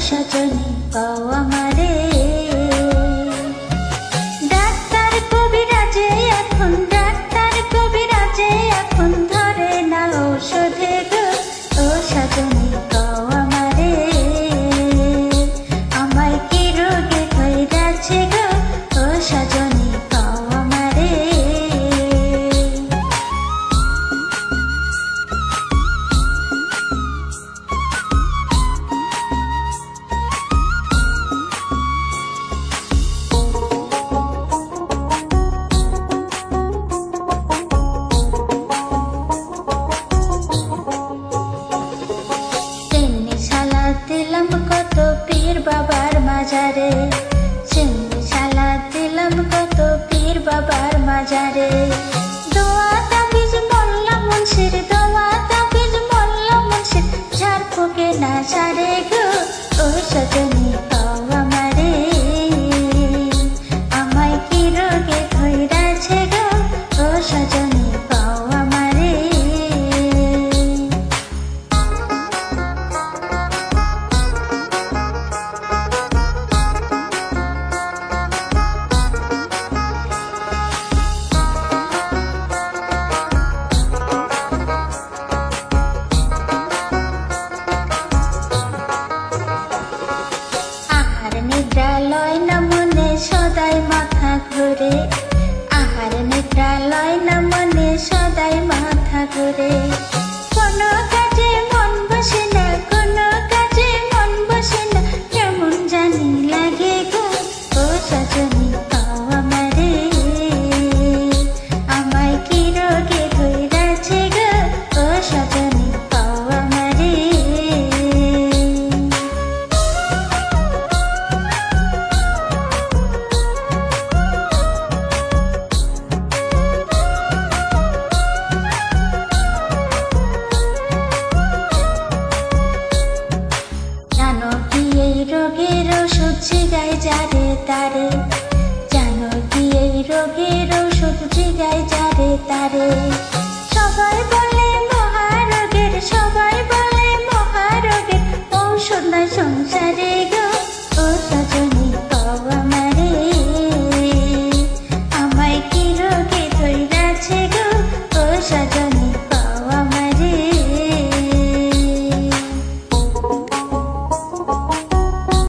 সজনী পাও আমারে। ডাক্তার কবিরাজে এখন, ডাক্তার কবিরাজে এখন ধরে না ঔষধে গো, ও সজনী পাও আমারে। আমায় কি রোগে ধইরাছে গো, ও সজনী পাও আমারে। দিলাম কত পীর বাবার মাজারে, সিন্নি সালাত দিলাম কত পীর বাবার মাজারে। দোয়া তাবিজ মোল্লা মুন্সির, দোয়া তাবিজ মোল্লা মুন্সির ঝাড় ফুঁকে না সারে গো, ও সজনী পাও আমারে। আমায় কি রোগে ধইরাছে গো, ও সজনী পাও আমারে। নিদ্রা লয় না মনে সদাই মাথা ঘুরে, আহার নিদ্রা লয় না মনে সদাই মাথা ঘুরে। কোনো কাজে মন বসে না, কোনো কাজে মন বসে না, কেমন জানি লাগে গো, ও সজনী পাও আমারে। আমায় কি রোগে ধইরাছে গো, ও সজনী পাও আমারে। জানো কি এই রোগের ওষুধ জিগায় যারে তারে, জানো কি এই রোগের ওষুধ জিগায় যারে তারে। সবাই বলে মহারোগের, সবাই বলে মহারোগের ঔষধ নাই সংসারে